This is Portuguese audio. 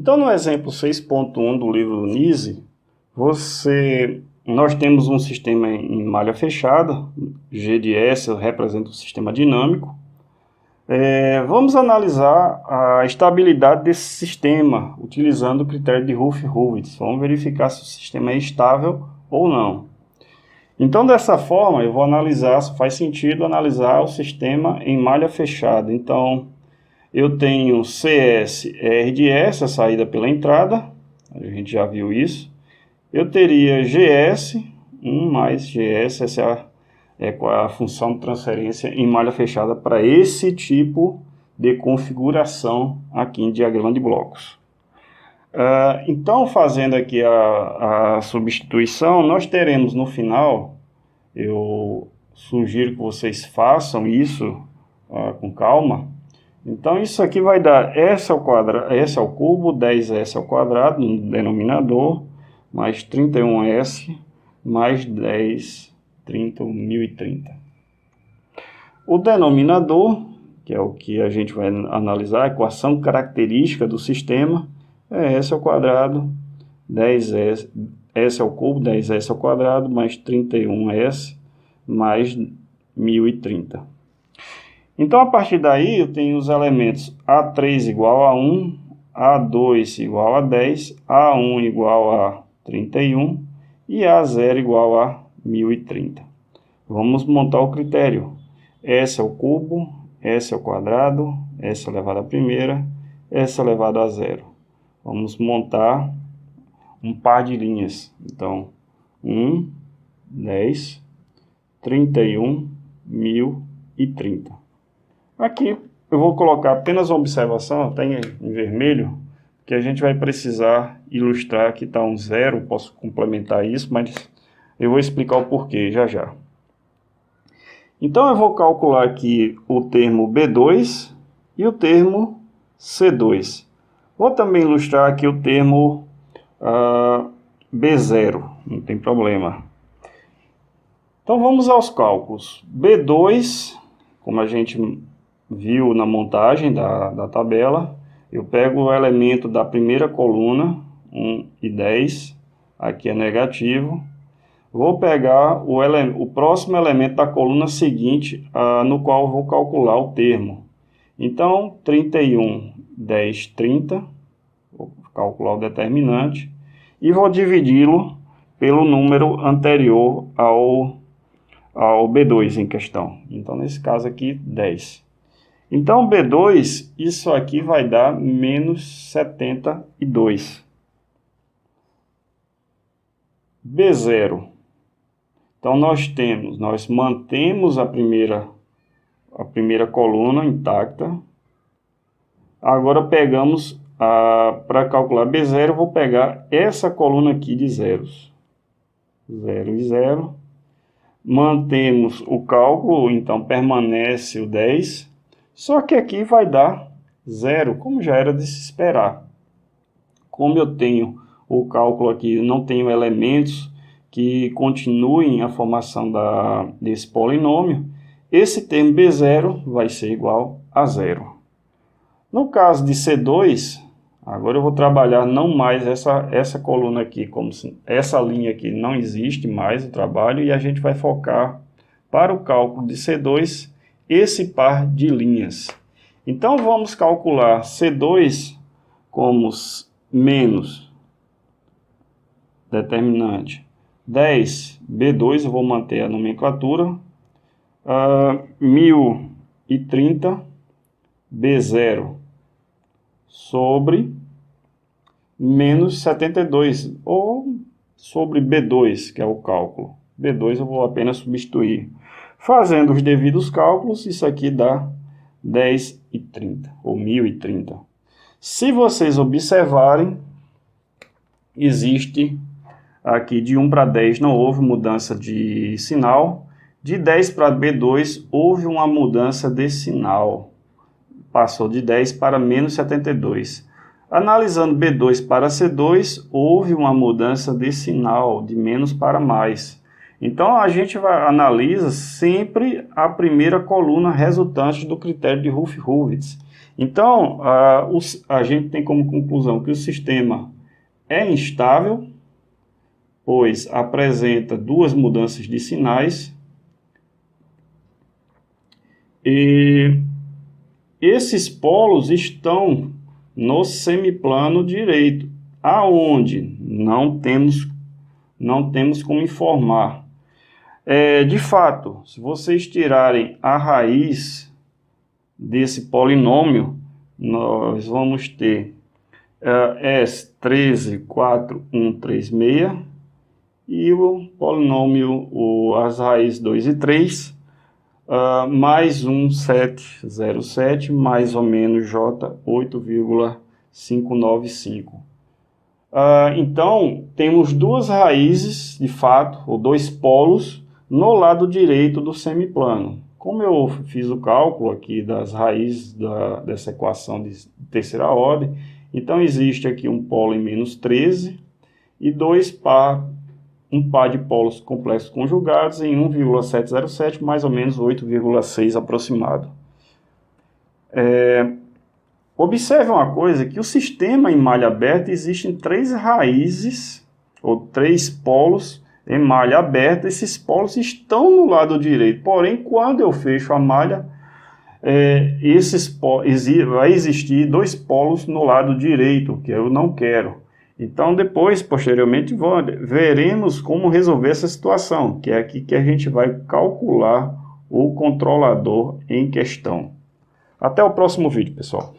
Então, no exemplo 6.1 do livro Nise, nós temos um sistema em malha fechada, G de S representa o sistema dinâmico. Vamos analisar a estabilidade desse sistema, utilizando o critério de Rouff-Hurwitz. Vamos verificar se o sistema é estável ou não. Então, dessa forma, eu vou analisar, se faz sentido analisar o sistema em malha fechada. Então, eu tenho CS R de S, a saída pela entrada, a gente já viu isso. Eu teria GS, 1 mais GS, essa é a função de transferência em malha fechada para esse tipo de configuração aqui em diagrama de blocos. Então, fazendo aqui a substituição, nós teremos no final, eu sugiro que vocês façam isso com calma. Então, isso aqui vai dar S ao quadrado, S ao cubo, 10S ao quadrado no denominador, mais 31S, mais 10, 30, 1030. O denominador, que é o que a gente vai analisar, a equação característica do sistema, é S ao quadrado, 10S, S ao cubo, 10S ao quadrado, mais 31S, mais 1030. Então, a partir daí, eu tenho os elementos A3 igual a 1, A2 igual a 10, A1 igual a 31 e A0 igual a 1030. Vamos montar o critério. S ao cubo, S ao quadrado, S elevado à primeira, S elevado a zero. Vamos montar um par de linhas. Então, 1, 10, 31, 1030. Aqui eu vou colocar apenas uma observação, até em vermelho, que a gente vai precisar ilustrar. Aqui está um zero, posso complementar isso, mas eu vou explicar o porquê já já. Então eu vou calcular aqui o termo B2 e o termo C2. Vou também ilustrar aqui o termo B0, não tem problema. Então vamos aos cálculos. B2, como a gente viu na montagem da tabela, eu pego o elemento da primeira coluna, 1 e 10, aqui é negativo. Vou pegar o próximo elemento da coluna seguinte, no qual eu vou calcular o termo. Então, 31, 10, 30, vou calcular o determinante, e vou dividi-lo pelo número anterior ao B2 em questão. Então, nesse caso aqui, 10. Então, B2, isso aqui vai dar menos 72. B0. Então, nós mantemos a primeira coluna intacta. Agora, pegamos, para calcular B0, eu vou pegar essa coluna aqui de zeros. 0 e 0. Mantemos o cálculo, então permanece o 10. Só que aqui vai dar 0, como já era de se esperar. Como eu tenho o cálculo aqui, não tenho elementos que continuem a formação desse polinômio, esse termo B0 vai ser igual a 0. No caso de C2, agora eu vou trabalhar não mais essa coluna aqui, como se essa linha aqui não existe mais o trabalho, e a gente vai focar para o cálculo de C2 esse par de linhas. Então vamos calcular C2 como menos determinante 10, B2, eu vou manter a nomenclatura, 1030, B0 sobre menos 72, ou sobre B2, que é o cálculo. B2 eu vou apenas substituir. Fazendo os devidos cálculos, isso aqui dá 10,30, ou 1030. Se vocês observarem, existe aqui de 1 para 10 não houve mudança de sinal. De 10 para B2 houve uma mudança de sinal. Passou de 10 para menos 72. Analisando B2 para C2, houve uma mudança de sinal, de menos para mais. Então, a gente analisa sempre a primeira coluna resultante do critério de Rouff-Hurwitz. Então, a gente tem como conclusão que o sistema é instável, pois apresenta duas mudanças de sinais, e esses polos estão no semiplano direito, aonde não temos como informar. De fato, se vocês tirarem a raiz desse polinômio, nós vamos ter S13, 4, 1, 3, 6, e o polinômio, as raízes 2 e 3, mais 1, 7, 0, 7, mais ou menos J, 8,595. Então, temos duas raízes, de fato, ou dois polos, no lado direito do semiplano. Como eu fiz o cálculo aqui das raízes dessa equação de terceira ordem, então existe aqui um polo em menos 13 e um par de polos complexos conjugados em 1,707, mais ou menos 8,6 aproximado. Observe uma coisa, que o sistema em malha aberta existem três raízes, ou três polos em malha aberta. Esses polos estão no lado direito, porém, quando eu fecho a malha, vai existir dois polos no lado direito, que eu não quero. Então, depois, posteriormente, veremos como resolver essa situação, que é aqui que a gente vai calcular o controlador em questão. Até o próximo vídeo, pessoal.